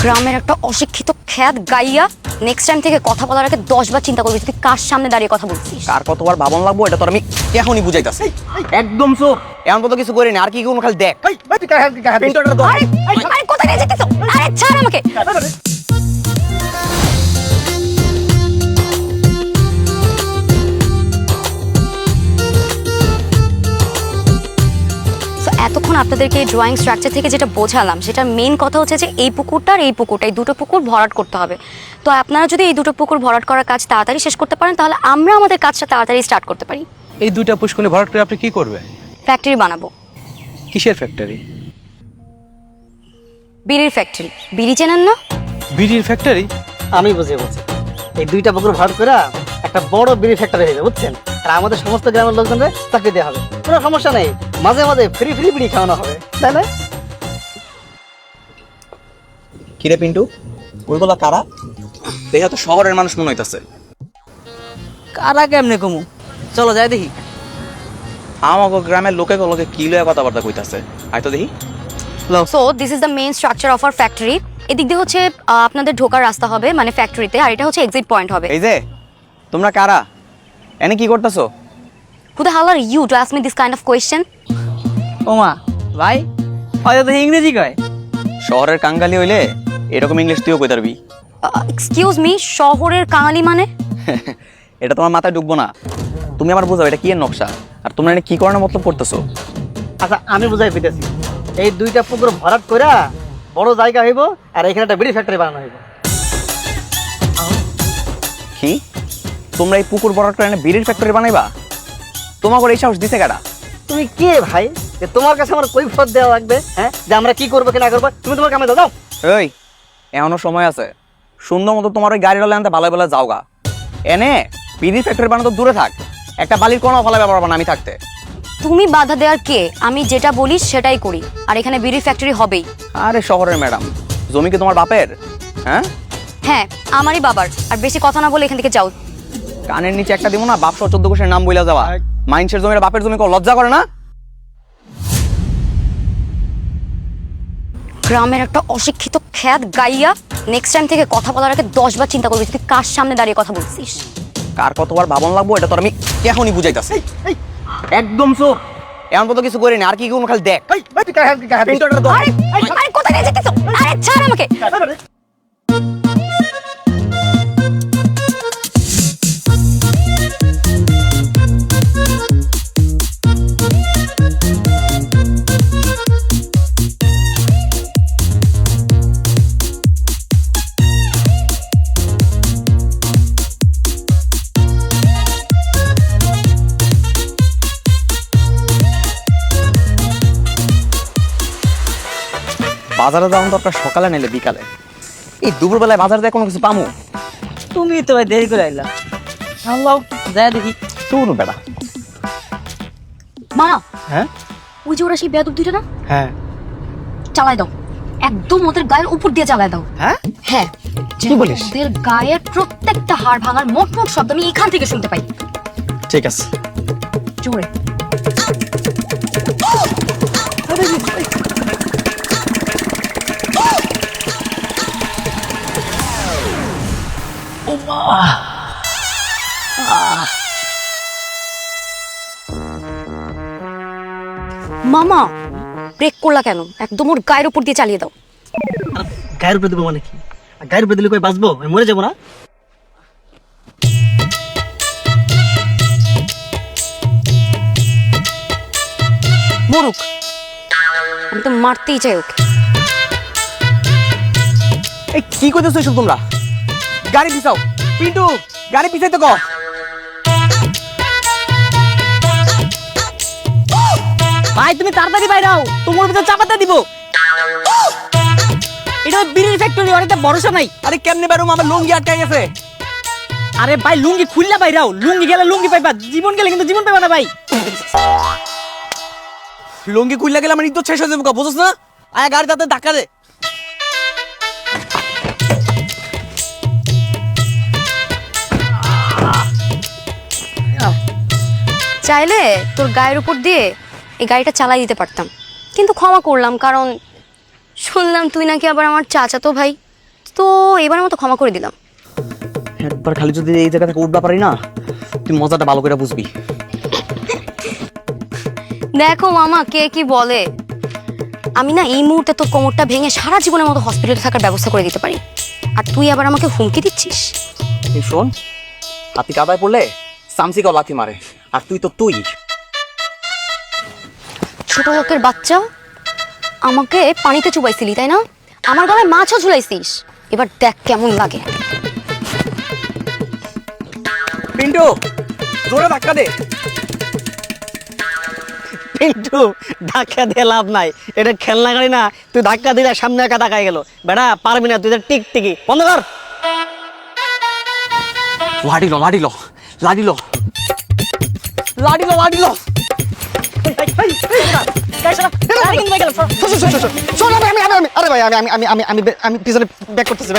গ্রামের একটা অশিক্ষিত খ্যাত গাইয়া নেক্সট টাইম থেকে কথা বলার আগে 10 বার চিন্তা করবি তুই কার সামনে দাঁড়িয়ে কথা বলছিস। কার কতবার ভাবন লাগবো এটা তোর আমি এখনই বুঝাইতাছি। একদম চোখ এমন তো কিছু করিনি, আর কি কোনো খালি দেখ। পিন্টুটা দাও। আরে আরে কোথায় নিয়ে যেতেছ? আরে ছাড় আমাকে। এতক্ষণ আপনাদেরকে এই ড্রয়িং স্ট্রাকচার থেকে যেটা বোঝালাম সেটার মেইন কথা হচ্ছে যে এই পুকুরটা আর এই পুকুরটা, এই দুটো পুকুর ভরাট করতে হবে। তো আপনারা যদি এই দুটো পুকুর ভরাট করার কাজ তাড়াতাড়ি শেষ করতে পারেন তাহলে আমরা আমাদের কাজটা তাড়াতাড়ি স্টার্ট করতে পারি। এই দুইটা পুষ্করণী ভরাট করে আপনি কি করবেন? ফ্যাক্টরি বানাবো। কিসের ফ্যাক্টরি? বিড়ির ফ্যাক্টরি। বিড়ি চেনেন না? বিড়ির ফ্যাক্টরি? আমি বুঝে বলছি, এই দুইটা পুকুর ভাড়া করে একটা বড় বিড়ি ফ্যাক্টরি হয়ে যাবে, বুঝছেন? আর আমাদের সমস্ত গ্রামের লোকজনদের চাকরি দেওয়া হবে, কোনো সমস্যা নেই। মাঝে মাঝে ফ্রি ফ্রি বিড়ি খাওয়ানো হবে, তাই না? কিরে পিন্টু, ওইগুলা কারা? দেখা তো শহরের মানুষ মনে হইতাছে। কারা কেমনে কমু, চলো যাই দেখি। আমাকে গ্রামের লোকে গুলোকে কি লয়ে কথাবার্তা কইতাছে, আয় তো দেখি। So this is the main structure of our factory. এদিক দিয়ে হচ্ছে আপনাদের ঢোকার রাস্তা হবে মানে ফ্যাক্টরিতে, আর এটা হচ্ছে এক্সিট পয়েন্ট হবে। এই যে তোমরা কারা, এনে কি করতেছো? Who the hell are you to ask me this kind of question? ওমা ভাই, হয়তো তো ইংরেজি কয়। শহরের কাঙ্গালি হইলে এরকম ইংলিশ তুইও কই পারবি। এক্সকিউজ মি, শহরের কাঙালি মানে? এটা তোমার মাথায় ঢুকবো না। তুমি আমার বুঝাও এটা কি এর নকশা, আর তোমরা এটা কি করানোর মতলব করতেছো? আচ্ছা আমি বুঝাই পেতেছি, এই দুইটা পুকুর ভরাট করে বড় জায়গা হইব, আর এখানে একটা বিড়ি ফ্যাক্টরি বানানো হইব। কি তোমরা এই পুকুর ভরাট করে এনে বিড়ির ফ্যাক্টরি বানাইবা? তোমাকে এই সাহস দিছে কারা? তুমি কে ভাই যে তোমার কাছে আমার কৈফিয়ত দেওয়া লাগবে? হ্যাঁ, যে আমরা কি করবো কি না করবো, তুমি তোমার কামে দাও। এই এখনো সময় আছে, সুন্দর মতো তোমার ওই গাড়িটা আনতে ভালো ভালো যাওগা। এনে বিড়ির ফ্যাক্টরি বানানো তো দূরে থাক, একটা বালির কোনো ফলাবে পারবো না আমি থাকতে। তুমি বাধা দেওয়ার কে? আমি যেটা বলি সেটাই করি, আর এখানে বিড়ির ফ্যাক্টরি হবেই। আরে শহরের ম্যাডাম, জমি কি তোমার বাপের? হ্যাঁ হ্যাঁ আমারই বাবার, আর বেশি কথা না বলে এখান থেকে যাও। কানের নিচে একটা দিব না, বাপ সহ 14 কোষের নাম বইলা যাওয়া। মাইন্সের জমির বাপের জমি কেউ লজ্জা করে না? গ্রামের একটা অশিক্ষিত খ্যাত গাইয়া নেক্সট টাইম থেকে কথা বলার আগে 10 বার চিন্তা করবি তুই কার সামনে দাঁড়িয়ে কথা বলছিস। কার কতবার ভাবন লাগবো এটা তোর আমি এখনই বুঝাইতাছি। একদম চোখ এমন তো কিছু করিনি, আর কি কোনো খালি দেখ। পিন্টুটা দাও। আরে আরে কোথায় নিয়ে যেতেছ? আরে ছাড় আমাকে। বাজারে যাওয়ার দরকার সকালে নাইলে বিকালে, এই দুপুরবেলায় বাজার দিয়ে কোনো কিছু পামু? তুমি তো ভাই দেরি করে আইলা, আল্লাহ যাই দেখি। শুনো বেটা। মা, হ্যাঁ ওই যে ওরা সেই বেয়াদব দুইটা না, হ্যাঁ চালাই দাও, একদম ওদের গায়ের উপর দিয়ে চালাই দাও। হ্যাঁ হ্যাঁ কি বলিস? ওদের গায়ের প্রত্যেকটা হাড় ভাঙার মোট মোট শব্দ আমি এখান থেকে শুনতে পাই। ঠিক আছে। জোরে। মামা ব্রেক করলা কেন? একদম ওর গায়ের উপর দিয়ে চালিয়ে দাও। গায়ের উপরে দেবো মানে কি? গায়ের উপরে দিলে কই বাঁচবো? আমি মরে যাবো না? মরুক, আমি তো মারতেই চাই ওকে। এই কি করতেছো এসব তোমরা? গাড়ি পিছাও। পিন্টু গাড়ি পিছাইতে কও। ভাই তুমি তাড়াতাড়ি বাইরে আও, তোমার ভিতর চাপাতে দিব। এটা বিড়ির ফ্যাক্টরি, অনেকটা ভরসা নাই। আরে কেমনে বেরোম, আমার লুঙ্গি আটকে গেছে। আরে ভাই লুঙ্গি খুললা বাইরে আও, লুঙ্গি গেলে লুঙ্গি পাইবা, জীবন গেলে কিন্তু জীবন পাইবা না ভাই। লুঙ্গি খুললে গেলে আমার ইজ্জত শেষ হয়ে যাবে, বুঝছ না? আয় গাড়ি তাতে ধাক্কা দে। চাইলে তোর গায়ের উপর দিয়ে এই গাড়িটা চালাই দিতে পারতাম, কিন্তু ক্ষমা করলাম কারণ শুনলাম তুই নাকি আবার আমার চাচাতো ভাই। তো এবারের মতো ক্ষমা করে দিলাম। একবার খালি যদি এই জায়গা থেকে উঠবা পারি না, তুই মজাটা ভালো করে বুঝবি। দেখো মামা কে কি বলে, আমি না এই মুহূর্তে তোর কোমরটা ভেঙে সারা জীবনের মতো হসপিটালে থাকার ব্যবস্থা করে দিতে পারি, আর তুই আবার আমাকে হুমকি দিচ্ছিস। এই শোন, হাতি কাদায় পড়লে সামসিকাও লাথি মারে, আর তুই তো তুই। ছোট লোকের বাচ্চা, আমাকে পানিতে চুবাইছিলি তাই না? আমার গলায় মাছও ঝুলাইছিস, এবার দেখ কেমন লাগে। পিন্টু, জোরে ধাক্কা দে। পিন্টু, ধাক্কা দিয়ে লাভ নাই, এটা খেলনা গাড়ি না। তুই ধাক্কা দিলে সামনে একা ধাক্কায় গেল। বেটা পারবি না, তুই তো টিকটিকি বন্ধ কর। লাডিলো লাডিলো লাডিলো লাডিলো লাডিলো। আরে ভাই, আমি পিছনে ব্যাক করতেছি।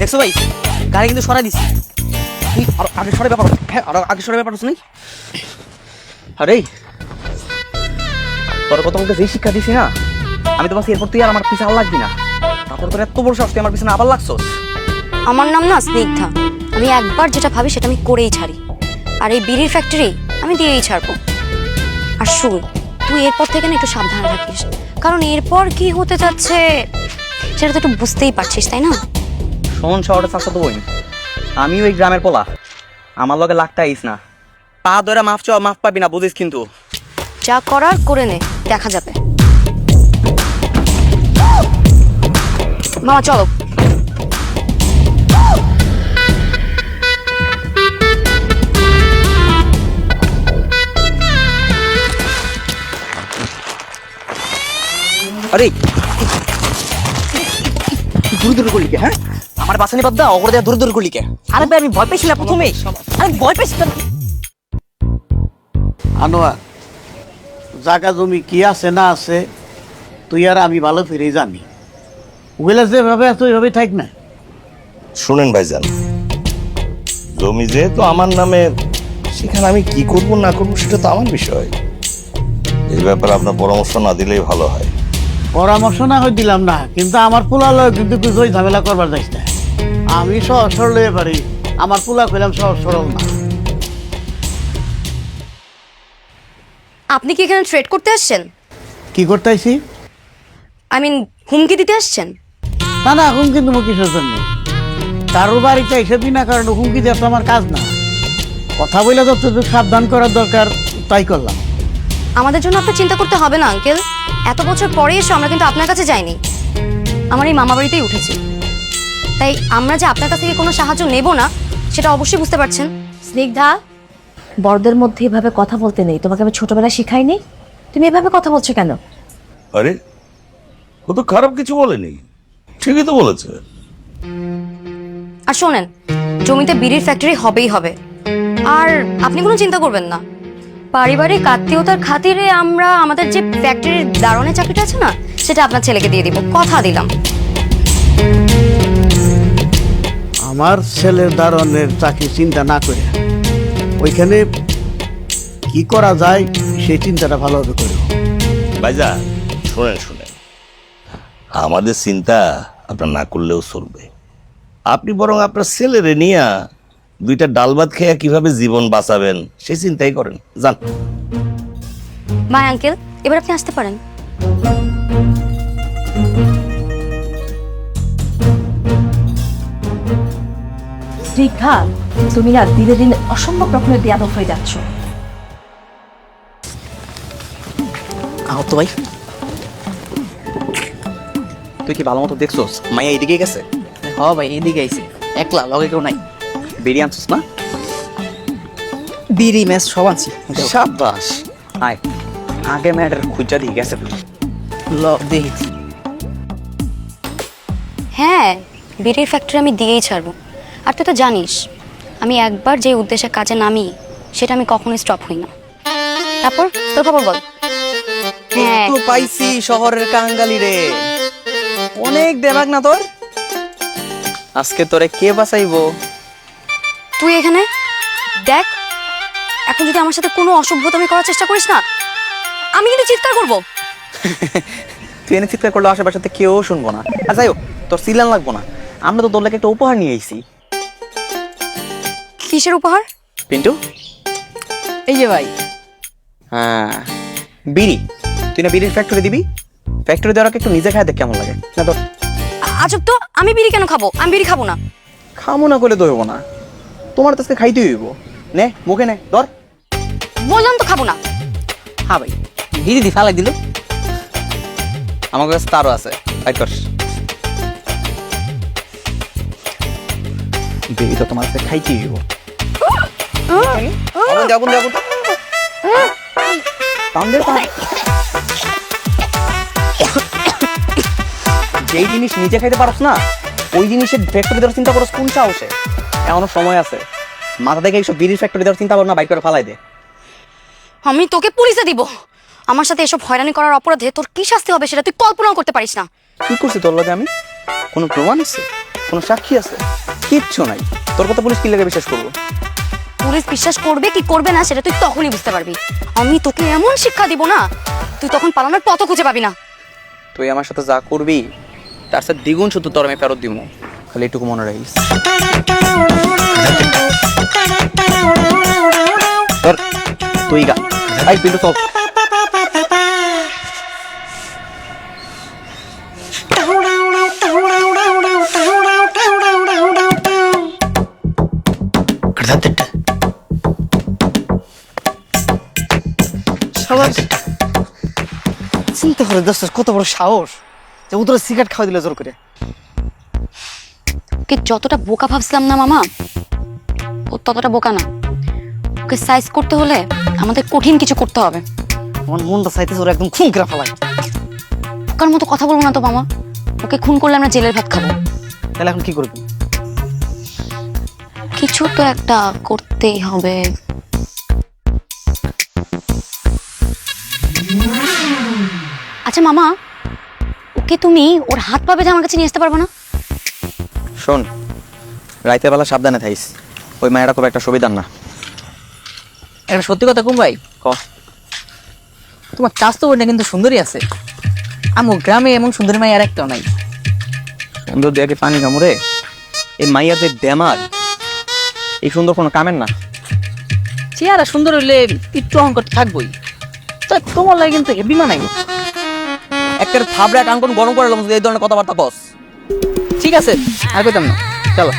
দেখছো ভাই, গাড়ি কিন্তু সরাই দিছি। তুই আরো আগে সরে ব্যাপার, হ্যাঁ আরো আগে সরে ব্যাপার শুনি। আরে তোর কথা আমাকে যেই শিক্ষা দিছি না, আমি তো ভাবছি এরপর তুই আর আমার পিছনে লাগবি না। তারপর তোর এত বড় সাহস, তুই আমার পিছনে আবার লাগছস। আমার নাম না স্নিগ্ধা, আমি একবার যেটা ভাবি সেটা আমি করেই ছাড়ি, আর এই বিড়ির ফ্যাক্টরি আমি দিয়েই ছাড়বো। আর শুন, তুই এরপর থেকে না একটু সাবধানে থাকিস, কারণ এরপর কি হতে যাচ্ছে সেটা তো একটু বুঝতেই পারছিস তাই না? শোন শহরে চাষা তো বই, আমিও এই গ্রামের পোলা, আমার লগে লাগতে আইস না। পা ধরে মাফ চাও, মাফ পাবি না, বুঝিস কিন্তু। যা করার করে নে, দেখা যাবে। মামা চলো। আরে দূর দূর করলি কে? হ্যাঁ, আমার বাসানি বাদ দা, অগর দেয়া দূর দূর করলি কে? আরে ভাই, আমি ভয় পেয়েছিলাম প্রথমে। আরে ভয় পেয়েছি তো। আনোয়ার, জায়গা জমি কি আছে না আছে তুই আর আমি ভালো ফিরে জানি। ওগুলা যেভাবে আছে ওইভাবে থাক না। শুনেন ভাইজান, জমি যেহেতু আমার নামে, সেখানে আমি কি করব না করব সেটা তো আমার বিষয়। এই ব্যাপারে আপনার পরামর্শ না দিলেই ভালো হয়। পরামর্শ না হয় দিলাম না, কিন্তু আমার পোলা লয় কিন্তু কিছু ওই ঝামেলা করবার যাইস না। আমি সহজ সরল হয়ে পারি, আমার পোলা কইলাম সহজ সরল না। আপনি কি এখানে ট্রেড করতে আসছেন? কি করতে আইছি? আই মিন হুমকি দিতে আসছেন? না না, হুমকি তুমি কিসের জন্য? কারোর বাড়িতে এসে বিনা কারণে হুমকি দেওয়া তো আমার কাজ না। কথা বলে যতটুকু সাবধান করার দরকার তাই করলাম। আমাদের জন্য আপনার চিন্তা করতে হবে না আঙ্কেল, এত বছর পরে এসে আমরা কিন্তু আপনার কাছে যাইনি, আমার এই মামা বাড়িতেই উঠেছি। তাই আমরা যে আপনার কাছ থেকে কোনো সাহায্য নেব না সেটা অবশ্যই বুঝতে পারছেন। স্নিগ্ধা, বড়দের মধ্যে এভাবে কথা বলতে নেই। তোমাকে আমি ছোটবেলায় শিখাইনি? তুমি এভাবে কথা বলছো কেন? আরে ও তো খারাপ কিছু বলেনি, ঠিকই তো বলেছে। আর শোনেন, জমিতে বিড়ির ফ্যাক্টরি হবেই হবে, আর আপনি কোনো চিন্তা করবেন না। পারিবারিক আত্মীয়তার খাতিরে আমরা আমাদের যে ফ্যাক্টরির দারোয়ানের চাকরিটা আছে না, সেটা আপনার ছেলেকে দিয়ে দিব, কথা দিলাম। আমার ছেলের দারণের চাকরি চিন্তা না করে ওইখানে কি করা যায় সেই চিন্তাটা ভালোভাবে করো। ভাইজান শুনেন, আমাদের চিন্তা আপনার না করলেও চলবে। আপনি বরং আপনার ছেলেরে নিয়ে দুইটা ডাল ভাত খেয়ে কিভাবে জীবন বাঁচাবেন সেই চিন্তাই করেন, যান। বাই আঙ্কেল, এবার আপনি আসতে পারেন। স্নিগ্ধা, তুমি না দিনে দিনে অসম্ভব রকমের বেয়াদব হয়ে যাচ্ছ। আহত ভাই, তুই কি ভালো মতো দেখছোস মাইয়া এইদিকে গেছে? হ ভাই, এদিকে আইছি, একলা, লগে কেউ নাই। বেরিয়ে আনছিস না? বিড়ি ম্যাচ সব আনছি। সাবাস, আয় আগে ম্যাডার খুঁজা দিয়ে গেছে। দেখি। হ্যাঁ, বিড়ির ফ্যাক্টরি আমি দিয়েই ছাড়বো। আর তুই তো জানিস আমি একবার যে উদ্দেশ্যে কাজে নামি সেটা আমি কখনোই স্টপ হই না। তারপর তোর খবর বল। হ্যাঁ, তো পাইছি শহরের কাঙ্গালি রে, অনেক দেবাক না তোর। আজকে তোরে কে বাঁচাইবো তুই এখানে দেখ, এখন যদি আমার সাথে কোনো অসভ্যতামি করার চেষ্টা করিস না, আমি কিন্তু চিৎকার করবো। তুই এনে চিৎকার করলে আশেপাশে কেউ শুনবো না। আর যাই হোক, তোর সিলান লাগবো না, আমরা তো তোর লাগে একটা উপহার নিয়ে এসেছি। কিসের উপহার? পিন্টু, এই যে ভাই, হ্যাঁ বিড়ি। তুই না বিড়ির ফ্যাক্টরি দিবি? ফ্যাক্টরি দেওয়ার আগে একটু নিজে খায় দেখ কেমন লাগে। না তোর আজব তো, আমি বিড়ি কেন খাবো? আমি বিড়ি খাবো না। খামো না করলে তো হইব না, তোমার তো আজকে খাইতে হইব। নে মুখে নে, ধর। বললাম তো খাবো না। হ্যাঁ ভাই, দিদি দি ফালাই দিল। আমার কাছে তারও আছে, ফাইট কর। বিড়ি তো তোমার কাছে খাইতে হইব। আগুন দে, আগুন দে, আগুন দে। টান দে, টান। যেই জিনিস নিজে খাইতে পারছ না, ওই জিনিসের ফ্যাক্টরি দেওয়ার চিন্তা করছ কোন সাহসে? এখনো সময় আছে, মাথা থেকে এইসব বিড়ির ফ্যাক্টরি দেওয়ার চিন্তা করো না, বাইক করে ফালাই দে। আমি তোকে পুলিশে দিব। আমার সাথে এসব হয়রানি করার অপরাধে তোর কি শাস্তি হবে সেটা তুই কল্পনাও করতে পারিস না। কি করছি তোর লগে আমি? কোনো প্রমাণ আছে? কোনো সাক্ষী আছে? কিচ্ছু নাই। তোর কথা পুলিশ কি লাগে বিশ্বাস করবো? পুলিশ বিশ্বাস করবে কি করবে না সেটা তুই তখনই বুঝতে পারবি। আমি তোকে এমন শিক্ষা দিব না, তুই তখন পালানোর পথও খুঁজে পাবি না। তুই আমার সাথে যা করবি তার সাথে দ্বিগুণ শুধু তোর আমি ফেরত দিব, খালি এটুকু মনে রাখিস। তোর তুই গা, এই পিন্টু চল। চিন্তা করে দোস্ত, কত বড় সাহস যে ওদের সিগারেট খাওয়া দিল জোর করে। ওকে যতটা বোকা ভাবছিলাম না মামা, ও ততটা বোকা না। ওকে সাইজ করতে হলে আমাদের কঠিন কিছু করতে হবে। আমার মনটা চাইতেছে ওরা একদম খুন করে ফেলায়। বোকার মতো কথা বলবো না তো মামা, ওকে খুন করলে আমরা জেলের ভাত খাবো। তাহলে এখন কি করবি? কিছু তো একটা করতেই হবে। আচ্ছা মামা, ওকে তুমি ওর হাত পা বেঁধে আমার কাছে নিয়ে আসতে পারবে না? শোন, রাইতের বেলা সাবধানে থাইস, ওই মায়েরা খুব একটা সুবিধার না। একটা সত্যি কথা কুম ভাই, ক। তোমার চাষ তো বোনটা কিন্তু সুন্দরী আছে। আমার গ্রামে এমন সুন্দরী মাই আর একটাও নাই। সুন্দর দিয়ে কি পানি কামড়ে? এই মাইয়ার যে দেমাগ, এই সুন্দর কোনো কামের না। চেহারা সুন্দর হইলে একটু অহংকার থাকবোই। তা তোমার লাগে কিন্তু হেভি মানাই। একটা থাবড়া কান কোন গরম করে এই ধরনের কথাবার্তা কস। ঠিক আছে, আর কইতাম না, চলো।